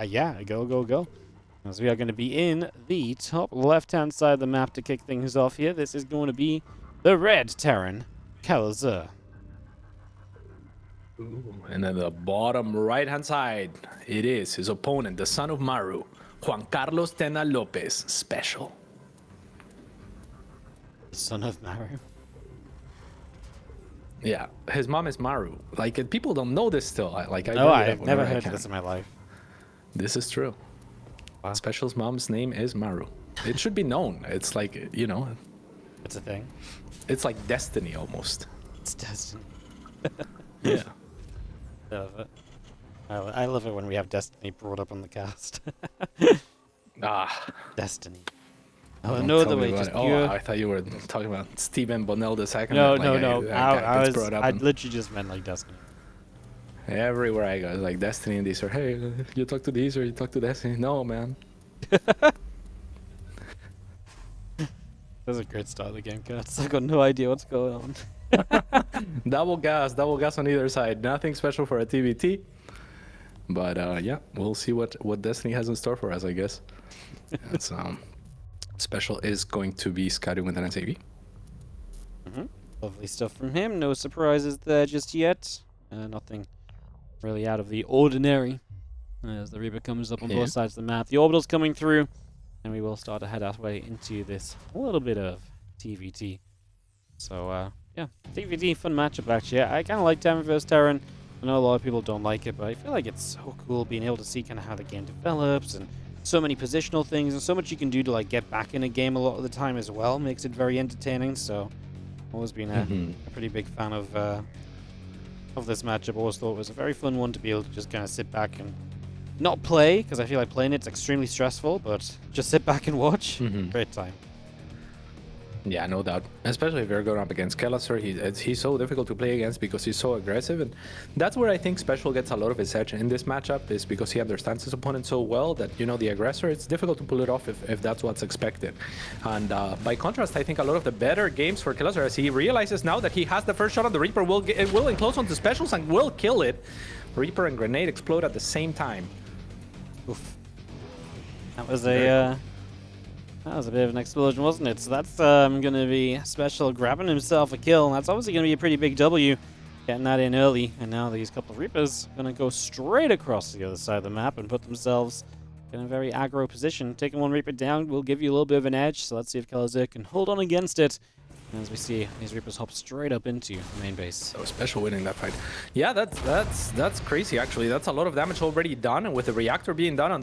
Yeah, go. As we are going to be in the top left-hand side of the map to kick things off here. This is going to be the red Terran, Kelazhur. And then the bottom right-hand side, it is his opponent, the son of Maru, Juan Carlos Tena Lopez, SpeCial. Son of Maru. Yeah, his mom is Maru. Like, people don't know this still. I've never heard of this in my life. This is true. Wow. SpeCial's mom's name is Maru. It should be known. It's like, you know. It's a thing. It's like destiny almost. It's destiny. Yeah. I love it. I love it when we have Destiny brought up on the cast. Destiny. Oh, no other way. Just I thought you were talking about Stephen Bonnell II. No. I literally just meant like Destiny. Everywhere I go, it's like Destiny and these are, hey, you talk to these or you talk to Destiny. No, man. That's a great start of the game, guys. I got no idea what's going on. double gas on either side. Nothing special for a TVT. But yeah, we'll see what Destiny has in store for us, I guess. It's, SpeCial is going to be scouting with an SAV. Lovely stuff from him. No surprises there just yet. Nothing really out of the ordinary. As the Reaper comes up on both sides of the map. The orbital's coming through. And we will start to head our way into this little bit of TVT. So, yeah, TVT, fun matchup actually. I kind of like Terran vs Terran. I know a lot of people don't like it, but I feel like it's so cool being able to see kind of how the game develops and so many positional things and so much you can do to like get back in a game a lot of the time as well. Makes it very entertaining. So, always been a pretty big fan of this matchup. Always thought it was a very fun one to be able to just kind of sit back and not play, because I feel like playing it's extremely stressful, but just sit back and watch. Great time. Yeah, no doubt. Especially if you're going up against Kelazhur, he's so difficult to play against because he's so aggressive, and that's where I think SpeCial gets a lot of his edge in this matchup, is because he understands his opponent so well that, you know, the aggressor, it's difficult to pull it off if that's what's expected. And by contrast, I think a lot of the better games for Kelazhur, as he realizes now that he has the first shot on the Reaper, will enclose onto SpeCials and will kill it. Reaper and Grenade explode at the same time. Oof. That was a bit of an explosion, wasn't it? So that's going to be SpeCial grabbing himself a kill. And that's obviously going to be a pretty big W, getting that in early. And now these couple of Reapers are going to go straight across the other side of the map and put themselves in a very aggro position. Taking one Reaper down will give you a little bit of an edge. So let's see if Kelazhur can hold on against it. And as we see, these Reapers hop straight up into the main base. So SpeCial winning that fight. Yeah, that's crazy actually. That's a lot of damage already done, and with the reactor being done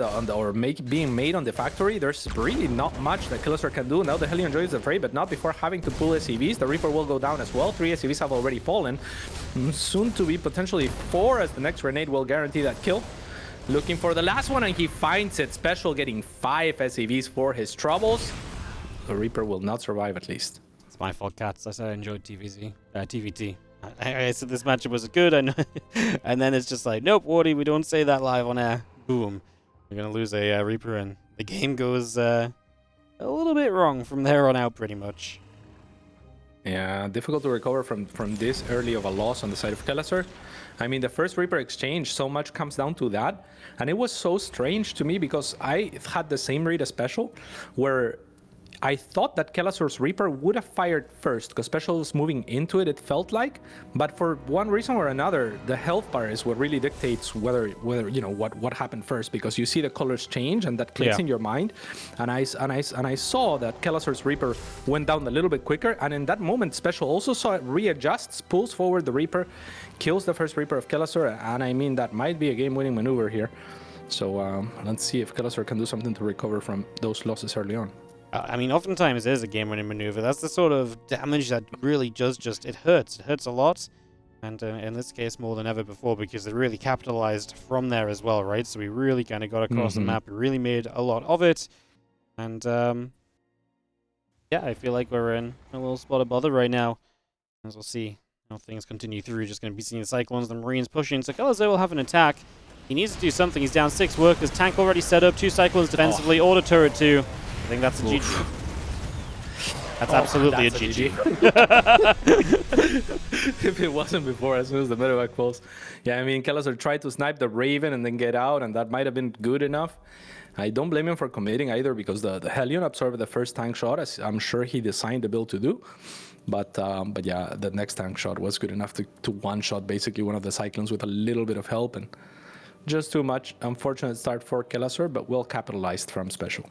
being made on the factory, there's really not much that Kelazhur can do. Now the Hellion Joy is afraid, but not before having to pull SCVs. The Reaper will go down as well. 3 SCVs have already fallen. Soon to be potentially 4, as the next grenade will guarantee that kill. Looking for the last one, and he finds it. SpeCial getting 5 SCVs for his troubles. The Reaper will not survive, at least. It's my fault, cats. I said I enjoyed TVT. I said this matchup was good, and then it's just like, nope, Wardy, we don't say that live on air. Boom. We're going to lose a Reaper, and the game goes a little bit wrong from there on out, pretty much. Yeah, difficult to recover from this early of a loss on the side of Kelazhur. I mean, the first Reaper exchange, so much comes down to that. And it was so strange to me because I had the same read as SpeCial, where I thought that Kelazhur's Reaper would have fired first, because SpeCial was moving into it, it felt like. But for one reason or another, the health bar is what really dictates whether you know what happened first, because you see the colors change and that clicks in your mind. And I saw that Kelazhur's Reaper went down a little bit quicker, and in that moment SpeCial also saw it readjusts, pulls forward the Reaper, kills the first Reaper of Kelazhur, and I mean that might be a game-winning maneuver here. So let's see if Kelazhur can do something to recover from those losses early on. I mean, oftentimes it is a game-winning maneuver. That's the sort of damage that really does it hurts. It hurts a lot. And in this case, more than ever before, because they really capitalized from there as well, right? So we really kind of got across the map. We really made a lot of it. And, yeah, I feel like we're in a little spot of bother right now. As we'll see how things continue through. Just going to be seeing the Cyclones, the Marines pushing. So Kelazhur will have an attack. He needs to do something. He's down 6 workers. Tank already set up. 2 Cyclones defensively. Order turret 2. I think that's a GG. That's absolutely that's a GG. If it wasn't before, as soon as the medevac falls. Yeah, I mean, Kelazhur tried to snipe the Raven and then get out, and that might have been good enough. I don't blame him for committing either, because the Hellion absorbed the first tank shot, as I'm sure he designed the build to do. But yeah, the next tank shot was good enough to one-shot basically one of the Cyclones with a little bit of help, and just too much. Unfortunate start for Kelazhur, but well capitalized from SpeCial.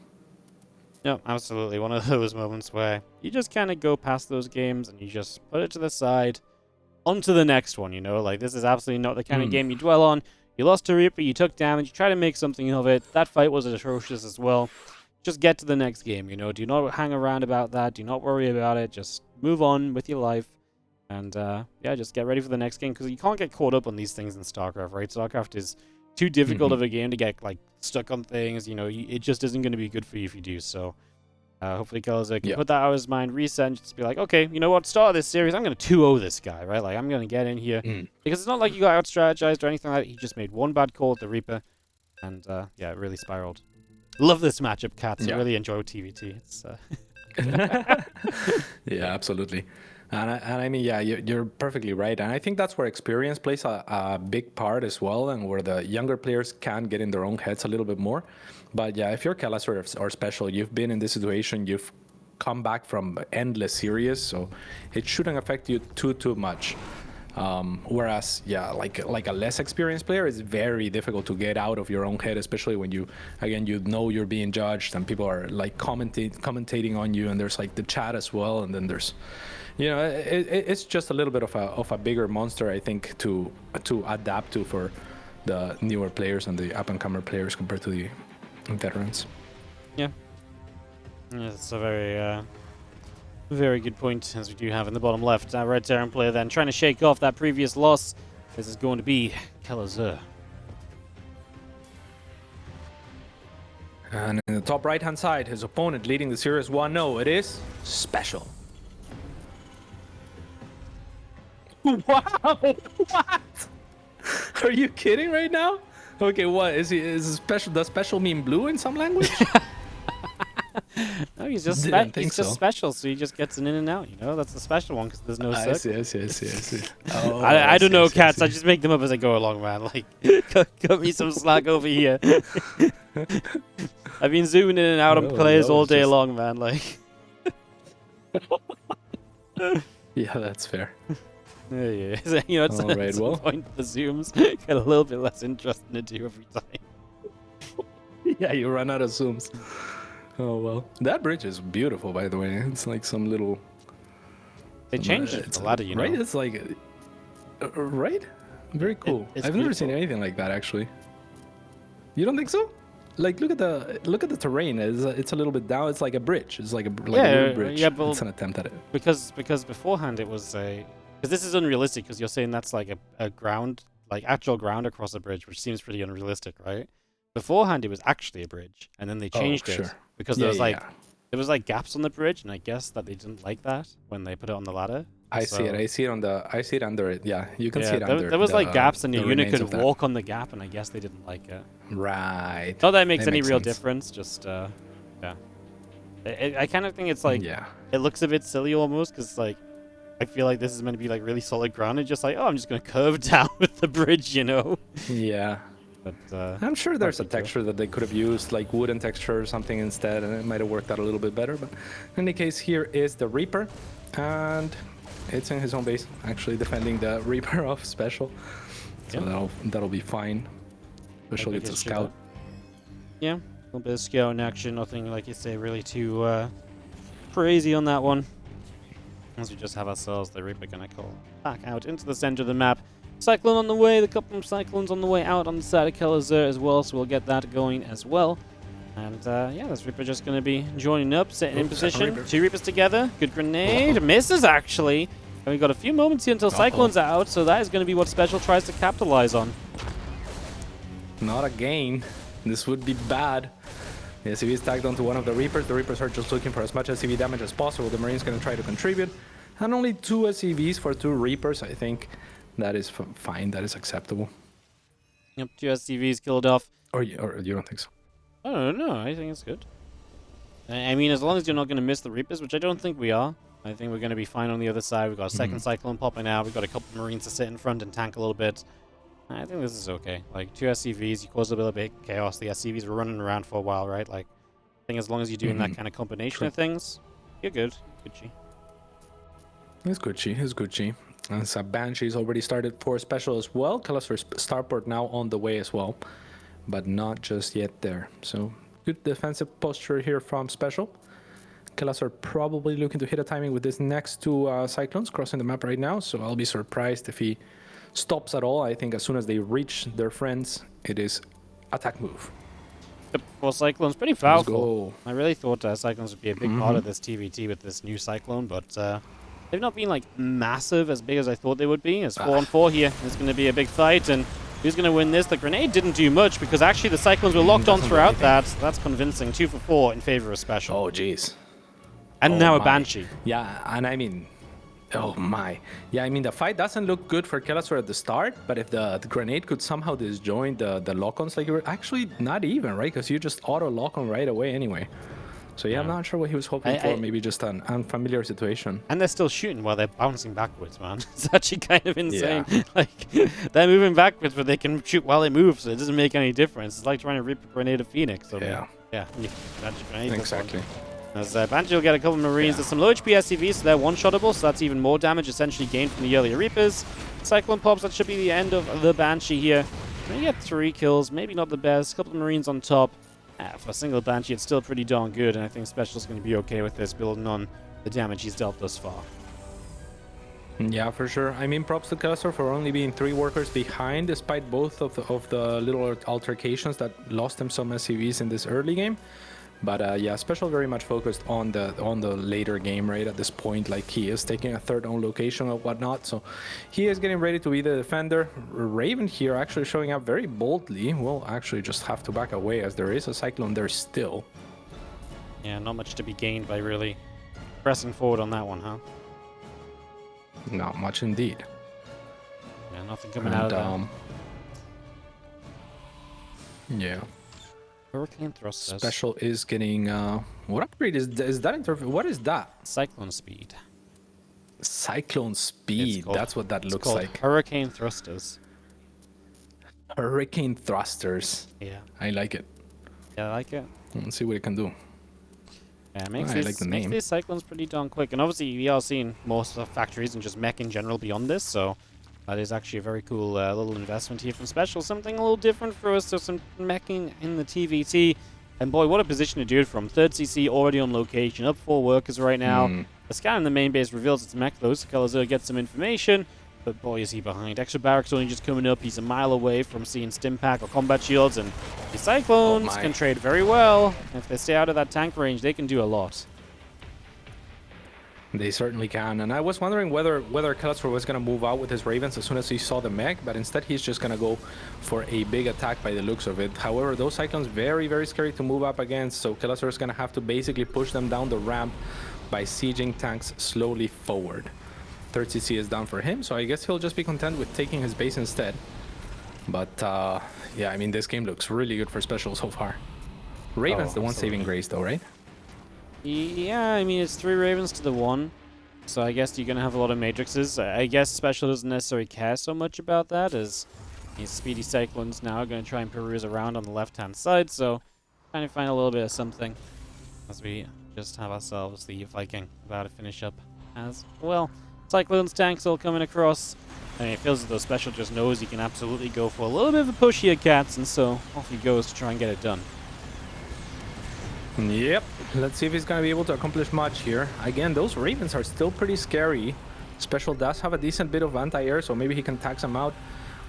No, absolutely. One of those moments where you just kind of go past those games and you just put it to the side, onto the next one, you know? Like, this is absolutely not the kind of game you dwell on. You lost to Reaper, you took damage, you try to make something of it. That fight was atrocious as well. Just get to the next game, you know? Do not hang around about that. Do not worry about it. Just move on with your life. And, yeah, just get ready for the next game, because you can't get caught up on these things in StarCraft, right? StarCraft is too difficult of a game to get, like, stuck on things. You know, it just isn't going to be good for you if you do. So, hopefully Kelazhur can put that out of his mind, reset, and just be like, okay, you know what, start of this series, I'm going to 2-0 this guy, right? Like, I'm going to get in here. Because it's not like you got out-strategized or anything like that. He just made one bad call at the Reaper. And, yeah, it really spiraled. Love this matchup, Cats. I really enjoy TVT. It's, Yeah, absolutely. And I mean, yeah, you're perfectly right. And I think that's where experience plays a big part as well, and where the younger players can get in their own heads a little bit more. But yeah, if you're Kelazhur or SpeCial, you've been in this situation, you've come back from endless series, so it shouldn't affect you too much. Whereas, yeah, like a less experienced player, it's very difficult to get out of your own head, especially when you know you're being judged and people are like commentating on you, and there's like the chat as well, and then there's, you know, it's just a little bit of a bigger monster, I think, to adapt to for the newer players and the up-and-comer players compared to the veterans. Yeah. It's a very good point, as we do have in the bottom left. Red Terran player then trying to shake off that previous loss. This is going to be Kelazhur. And in the top right-hand side, his opponent leading the series 1-0, it is SpeCial. Wow! What? Are you kidding right now? Okay, what is he? Is SpeCial? Does SpeCial mean blue in some language? No, he's just special, so he just gets an in and out. You know, that's the special one because there's no circle. I see. Oh, I don't know, Cats. I just make them up as I go along, man. Like, cut me some slack over here. I've been zooming in and out on players all day long, man. Like, yeah, that's fair. Yeah. You know, it's all right, at some well, point the zooms get a little bit less interesting to do every time. Yeah, you run out of zooms. Oh well, that bridge is beautiful, by the way. It's like some little. They changed it. The ladder, you know. Right? It's like, right? Very cool. I've never seen anything like that, actually. You don't think so? Like, look at the terrain. It's a little bit down. It's like a bridge. It's like a little bridge. Yeah, but it's an attempt at it. Because beforehand it was a. Because this is unrealistic. Because you're saying that's like a ground, like actual ground across a bridge, which seems pretty unrealistic, right? Beforehand it was actually a bridge, and then they changed it because there was like gaps on the bridge, and I guess that they didn't like that when they put it on the ladder. I see it under it. Yeah, you can see it under. There was like gaps, and your unit could walk on the gap, and I guess they didn't like it. Right. Not that it makes any real difference. Just yeah. I kind of think it's like it looks a bit silly almost, because like I feel like this is meant to be like really solid ground, and just like, oh, I'm just gonna curve down with the bridge, you know? Yeah. But I'm sure there's a texture that they could have used, like wooden texture or something instead, and it might have worked out a little bit better. But in any case, here is the Reaper, and it's in his own base, actually defending the Reaper of SpeCial. So that'll be fine. Especially it's a scout. Yeah, a little bit of scout in action. Nothing, like you say, really too crazy on that one. As we just have ourselves the Reaper gonna call back out into the center of the map. Cyclone on the way, the couple of Cyclones on the way out on the side of Kelazhur as well, so we'll get that going as well. And yeah, this Reaper just going to be joining up, sitting in position. Two Reapers together. Good grenade. Misses, actually. And we've got a few moments here until Cyclone's out, so that is going to be what SpeCial tries to capitalize on. Not again. This would be bad. The SCV is tagged onto one of the Reapers. The Reapers are just looking for as much SCV damage as possible. The Marine's going to try to contribute. And only 2 SCVs for 2 Reapers, I think. That is fine. That is acceptable. Yep, 2 SCVs killed off. Or you don't think so? I don't know. I think it's good. I mean, as long as you're not going to miss the Reapers, which I don't think we are. I think we're going to be fine on the other side. We've got a second Cyclone popping out. We've got a couple of Marines to sit in front and tank a little bit. I think this is okay. Like, 2 SCVs, you cause a little bit of chaos. The SCVs were running around for a while, right? Like, I think as long as you're doing that kind of combination of things, you're good. Gucci. It's Gucci. It's Gucci. And so Banshee's already started for special as well. Kelazhur's starport now on the way as well, but not just yet there. So good defensive posture here from special. Kelazhur probably looking to hit a timing with this next two Cyclones crossing the map right now. So I'll be surprised if he stops at all. I think as soon as they reach their friends, it is attack move. Yep, well, Cyclone's pretty powerful. I really thought Cyclones would be a big part of this TVT with this new Cyclone, but they've not been like massive, as big as I thought they would be. It's 4-on-4 here. It's going to be a big fight, and who's going to win this? The grenade didn't do much because actually the Cyclones were locked on throughout that. So that's convincing. 2 for 4 in favor of special. Oh, jeez. And now a Banshee. Yeah, and I mean, oh my. Yeah, I mean, the fight doesn't look good for Kelazhur at the start, but if the grenade could somehow disjoin the lock-ons like you were, actually not even, right? Because you just auto-lock-on right away anyway. So yeah, I'm not sure what he was hoping for. Maybe just an unfamiliar situation. And they're still shooting while they're bouncing backwards, man. It's actually kind of insane. Yeah. Like, they're moving backwards, but they can shoot while they move, so it doesn't make any difference. It's like trying to rip a grenade of Phoenix. So yeah. Yeah. Exactly. As Banshee will get a couple of Marines. There's some low HP SCVs, so they're one-shottable, so that's even more damage essentially gained from the earlier Reapers. Cyclone pops, that should be the end of the Banshee here. We get 3 kills, maybe not the best. A couple of Marines on top. For a single Banshee, it's still pretty darn good, and I think Special's going to be okay with this, building on the damage he's dealt thus far. Yeah, for sure. I mean, props to Kelazhur for only being 3 workers behind, despite both of the little altercations that lost him some SCVs in this early game. But yeah, Special very much focused on the later game, right? At this point, like he is taking a third own location or whatnot, so he is getting ready to be the defender. Raven here actually showing up very boldly. We'll actually just have to back away as there is a Cyclone there still. Yeah, not much to be gained by really pressing forward on that one, huh? Not much indeed. Yeah, nothing coming out of that. Yeah. Hurricane thrusters. Special is getting what upgrade is that? What is that? Cyclone speed. Cyclone speed. That's what that looks like. Hurricane thrusters. Hurricane thrusters. Yeah. I like it. Yeah, I like it. Let's see what it can do. Yeah, it makes these Cyclones pretty darn quick. And obviously we are seeing most of the factories and just mech in general beyond this, so that is actually a very cool little investment here from Special. Something a little different for us, so some meching in the TVT. And boy, what a position to do it from. 3rd CC already on location, up 4 workers right now. The scan in the main base reveals it's mech though, so Kelazhur gets some information. But boy, is he behind. Extra barracks only just coming up. He's a mile away from seeing stim pack or combat shields. And the Cyclones can trade very well. If they stay out of that tank range, they can do a lot. They certainly can, and I was wondering whether Kelazhur was going to move out with his Ravens as soon as he saw the mech, but instead he's just going to go for a big attack by the looks of it. However, those Cyclones very, very scary to move up against, so Kelazhur is going to have to basically push them down the ramp by sieging tanks slowly forward. 3rd CC is down for him, so I guess he'll just be content with taking his base instead. But yeah, I mean, this game looks really good for Special so far. Raven's the one saving grace though, right? Yeah, I mean, it's 3 Ravens to the 1. So I guess you're going to have a lot of Matrixes. I guess Special doesn't necessarily care so much about that, as these speedy Cyclones now are going to try and peruse around on the left-hand side. So trying to find a little bit of something as we just have ourselves the Viking about to finish up as well. Cyclones tanks all coming across. I mean, it feels as though Special just knows he can absolutely go for a little bit of a push here, cats, and so off he goes to try and get it done. Yep, let's see if he's going to be able to accomplish much here. Again, those Ravens are still pretty scary. Special does have a decent bit of anti-air, so maybe he can tax them out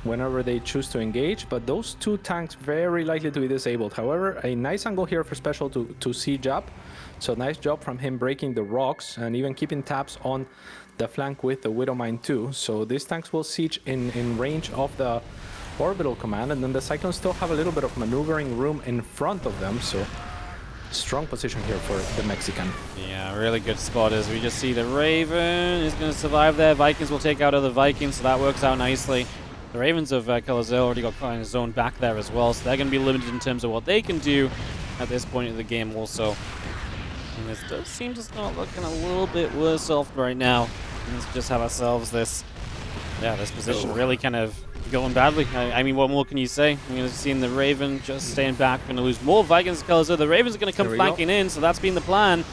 whenever they choose to engage. But those 2 tanks very likely to be disabled. However, a nice angle here for Special to siege up. So nice job from him breaking the rocks and even keeping tabs on the flank with the Widow Mine too. So these tanks will siege in range of the orbital command, and then the Cyclones still have a little bit of maneuvering room in front of them. So strong position here for the Mexican. Yeah, really good spot as we just see the Raven is going to survive there. Vikings will take out other Vikings, so that works out nicely. The Ravens of Kelazhur already got kind of zoned back there as well, so they're going to be limited in terms of what they can do at this point in the game also. And this does seem to start looking a little bit worse off right now. Let's just have ourselves this position really kind of going badly. I mean, what more can you say? We're going to see the Raven just staying back. We're going to lose more Vikings because the Ravens are going to come flanking in, so that's been the plan.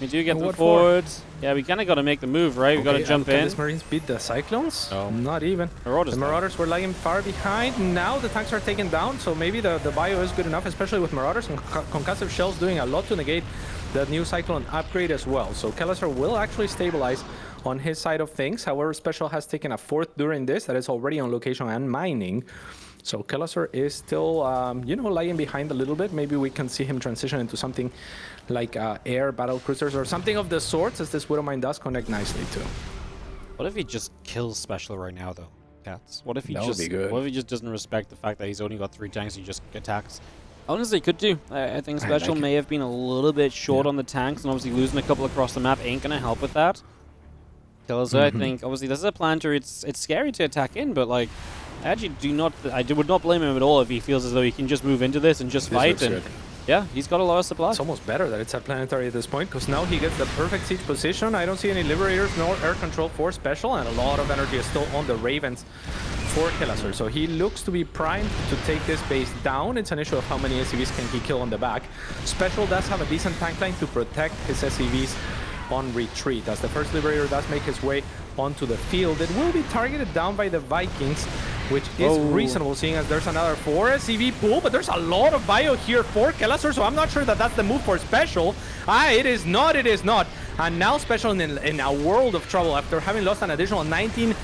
We do get them forward. Yeah, we kind of got to make the move, right? We got to jump in. These Marines beat the Cyclones? Oh. Not even. Marauders, the Marauders were lagging far behind. Now the tanks are taken down, so maybe the bio is good enough, especially with Marauders and concussive shells doing a lot to negate the new Cyclone upgrade as well. So Kelazhur will actually stabilize on his side of things. However, SpeCial has taken a fourth during this that is already on location and mining. So Kelazhur is still, lagging behind a little bit. Maybe we can see him transition into something like air battle cruisers or something of the sorts, as this Widowmine does connect nicely too. What if he just kills SpeCial right now, though, Cats? What if he That would be good. What if he just doesn't respect the fact that he's only got 3 tanks? He just attacks. Honestly, could do. I think SpeCial may have been a little bit short on the tanks, and obviously losing a couple across the map ain't gonna help with that. Kelazhur, I think, obviously, this is a planter. It's scary to attack in, but like, I actually would not blame him at all if he feels as though he can just move into this and just fight. And yeah, he's got a lot of supply. It's almost better that it's a planetary at this point, because now he gets the perfect siege position. I don't see any liberators nor air control for SpeCial, and a lot of energy is still on the Ravens for Kelazhur. So he looks to be primed to take this base down. It's an issue of how many SCVs can he kill on the back. SpeCial does have a decent tank line to protect his SCVs on retreat. As the first Liberator does make his way onto the field, it will be targeted down by the Vikings, which is reasonable, seeing as there's another 4 SCV pool, but there's a lot of bio here for Kelazhur, so I'm not sure that that's the move for SpeCial. It is not, it is not. And now SpeCial in a world of trouble after having lost an additional 19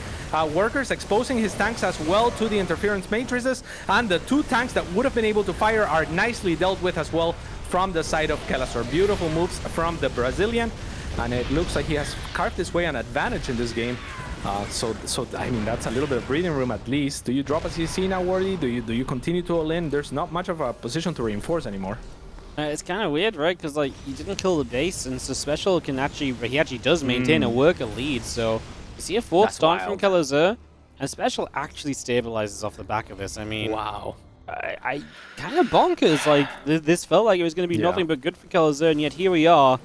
workers, exposing his tanks as well to the interference matrices, and the 2 tanks that would have been able to fire are nicely dealt with as well from the side of Kelazhur. Beautiful moves from the Brazilian, and it looks like he has carved his way an advantage in this game. So I mean, that's a little bit of breathing room at least. Do you drop a CC now, Wardy? Do you continue to all in? There's not much of a position to reinforce anymore. It's kind of weird, right? Because like, he didn't kill the base, and so SpeCial can he actually does maintain a worker lead. So you see a 4th start from Kelazhur, and SpeCial actually stabilizes off the back of this. I mean, wow. I kind of bonkers. Like, this felt like it was going to be nothing but good for Kelazhur, and yet here we are.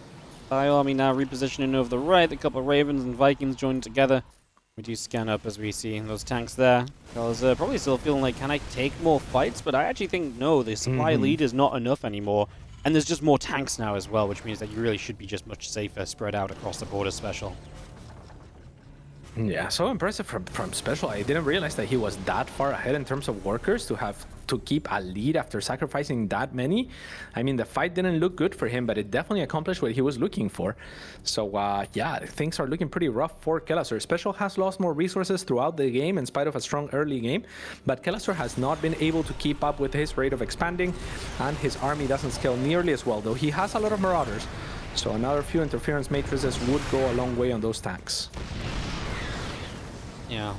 Army now repositioning over the right. A couple of Ravens and Vikings joined together. We do scan up as we see those tanks there. Kelazhur probably still feeling like, can I take more fights? But I actually think, no, the supply lead is not enough anymore. And there's just more tanks now as well, which means that you really should be just much safer spread out across the border. SpeCial. Yeah, so impressive from SpeCial. I didn't realize that he was that far ahead in terms of workers to keep a lead after sacrificing that many. I mean, the fight didn't look good for him, but it definitely accomplished what he was looking for. So yeah, things are looking pretty rough for Kelazhur. SpeCial has lost more resources throughout the game in spite of a strong early game, but Kelazhur has not been able to keep up with his rate of expanding, and his army doesn't scale nearly as well, though he has a lot of Marauders. So another few interference matrices would go a long way on those tanks. Yeah.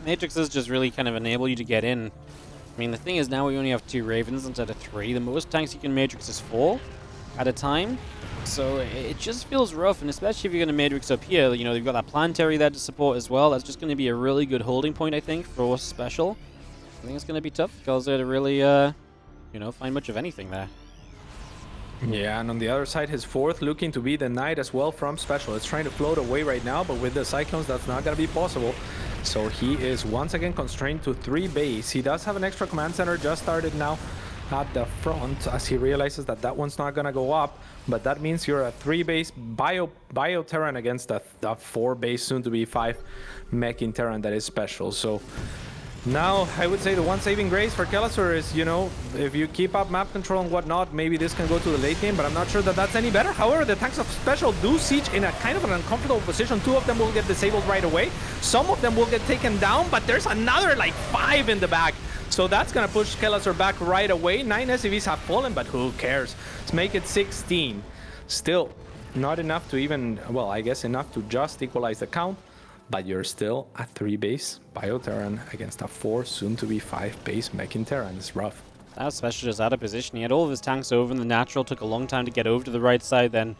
Matrices just really kind of enable you to get in. I mean, the thing is, now we only have 2 Ravens instead of 3. The most tanks you can matrix is 4 at a time. So it just feels rough, and especially if you're going to matrix up here, you know, you've got that planetary there to support as well. That's just going to be a really good holding point, I think, for SpeCial. I think it's going to be tough for Kelazhur to really, find much of anything there. Yeah, and on the other side, his 4th looking to be denied as well from SpeCial. It's trying to float away right now, but with the Cyclones, that's not going to be possible. So he is once again constrained to 3 base. He does have an extra command center just started now at the front, as he realizes that that one's not going to go up. But that means you're a 3 base bio Terran against a 4 base, soon to be 5 mech in Terran that is SpeCial. So now, I would say the one saving grace for Kelazhur is, if you keep up map control and whatnot, maybe this can go to the late game, but I'm not sure that that's any better. However, the tanks of SpeCial do siege in a kind of an uncomfortable position. 2 of them will get disabled right away. Some of them will get taken down, but there's another like 5 in the back. So that's going to push Kelazhur back right away. 9 SCVs have fallen, but who cares? Let's make it 16. Still, not enough to even, well, I guess enough to just equalize the count. But you're still a 3 base Bio-Terran against a 4, soon to be 5 base mech in Terran. It's rough. That was SpeCial just out of position. He had all of his tanks over in the natural, took a long time to get over to the right side, then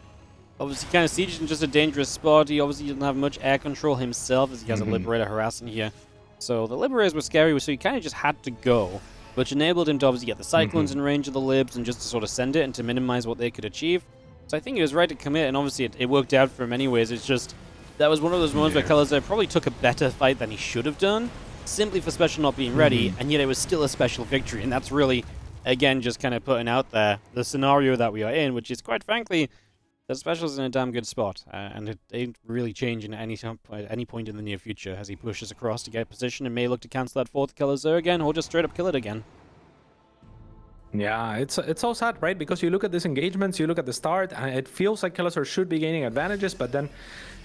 obviously kind of sieged in just a dangerous spot. He obviously didn't have much air control himself, as he has a Liberator harassing here. So the Liberators were scary, so he kind of just had to go, which enabled him to obviously get the Cyclones in range of the Libs and just to sort of send it and to minimize what they could achieve. So I think he was right to commit, and obviously it worked out for him anyways. It's just, that was one of those moments where Kelazhur probably took a better fight than he should have done, simply for SpeCial not being ready, and yet it was still a SpeCial victory, and that's really, again, just kind of putting out there the scenario that we are in, which is, quite frankly, that SpeCial's in a damn good spot, and it ain't really changing at any point in the near future as he pushes across to get position and may look to cancel that fourth Kelazhur again, or just straight up kill it again. Yeah, it's so sad, right? Because you look at these engagements, you look at the start, and it feels like Kelazhur should be gaining advantages, but then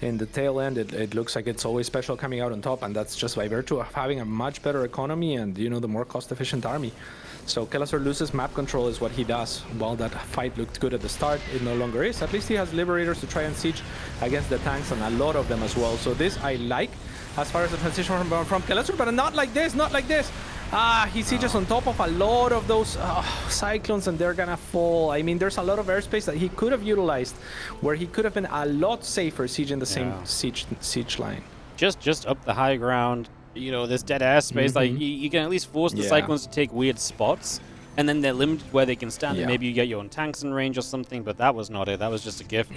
in the tail end, it looks like it's always SpeCial coming out on top, and that's just by virtue of having a much better economy and, you know, the more cost-efficient army. So Kelazhur loses map control is what he does. While that fight looked good at the start, it no longer is. At least he has Liberators to try and siege against the tanks, and a lot of them as well. So this I like as far as the transition from Kelazhur, but not like this, not like this. He sieges on top of a lot of those Cyclones, and they're gonna fall. I mean, there's a lot of airspace that he could have utilized, where he could have been a lot safer sieging the same siege line. Just up the high ground, you know, this dead airspace, like, you can at least force the Cyclones to take weird spots, and then they're limited where they can stand, and maybe you get your own tanks in range or something, but that was not it. That was just a gift.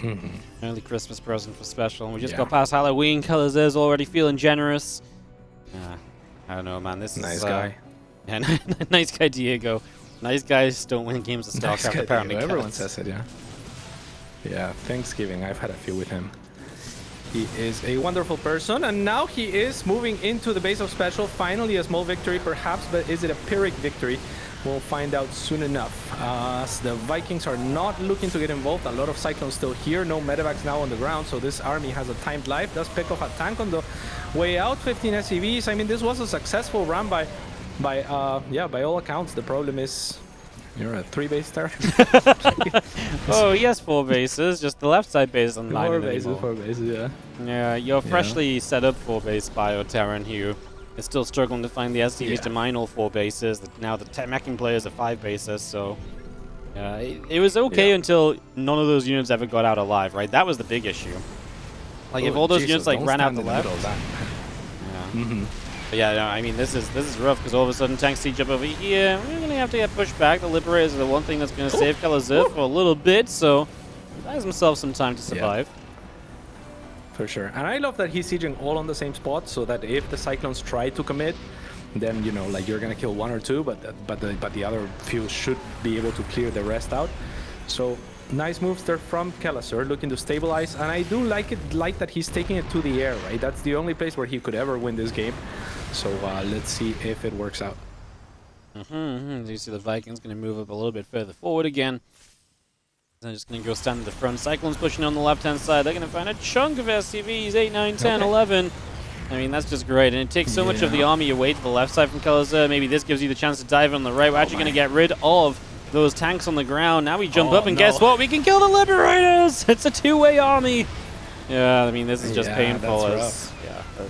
Early Christmas present for SpeCial, and we just got past Halloween. Kelazhur's already feeling generous. I don't know, man. This is nice guy. Yeah, nice guy, Diego. Nice guys don't win games of StarCraft, apparently. Everyone says it, yeah. Yeah, Thanksgiving. I've had a few with him. He is a wonderful person, and now he is moving into the base of SpeCial. Finally, a small victory, perhaps, but is it a Pyrrhic victory? We'll find out soon enough. As the Vikings are not looking to get involved, a lot of Cyclones still here. No medevacs now on the ground, so this army has a timed life. Does pick off a tank on the way out. 15 SCVs. I mean, this was a successful run by all accounts. The problem is, you're a 3-base star. Oh, he has 4 bases. Just the left side base on 4 bases, yeah. Yeah, you're freshly set up 4-base Bio-Terran who is still struggling to find the SCVs to mine all 4 bases. Now the meching players are 5 bases, so it was okay until none of those units ever got out alive, right? That was the big issue. Like, if all those units like ran out the left. But yeah, no, I mean, this is rough, because all of a sudden tanks siege up over here. We're going to have to get pushed back. The Liberators are the one thing that's going to save Kelazhur for a little bit, so he buys himself some time to survive. For sure. And I love that he's sieging all on the same spot, so that if the Cyclones try to commit, then, you know, like, you're going to kill 1 or 2, but the other few should be able to clear the rest out. So nice moves there from Kelazhur, looking to stabilize, and I do like that he's taking it to the air, right? That's the only place where he could ever win this game. So let's see if it works out. You see the Vikings going to move up a little bit further forward again. They're just going to go stand at the front. Cyclones pushing on the left-hand side. They're going to find a chunk of SCVs, 8, 9, 10, 11. I mean, that's just great. And it takes so much of the army away to the left side from Kelazhur. Maybe this gives you the chance to dive on the right. We're actually going to get rid of those tanks on the ground. Now we jump up, and guess what? We can kill the Liberators! It's a 2-way army! Yeah, I mean, this is just painful.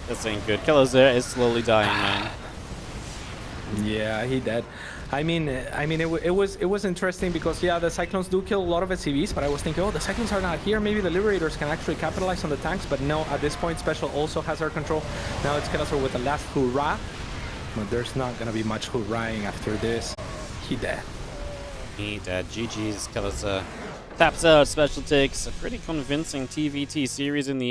This ain't good. Kelazhur is slowly dying, man. Yeah, he dead. I mean, it was interesting because, the Cyclones do kill a lot of SCVs, but I was thinking, oh, the Cyclones are not here. Maybe the Liberators can actually capitalize on the tanks, but no, at this point, SpeCial also has our control. Now it's Kelazhur with the last hurrah, but there's not going to be much hurrahing after this. He dead. He dead. GG's. Kelazhur taps out. SpeCial takes a pretty convincing TVT series in the end.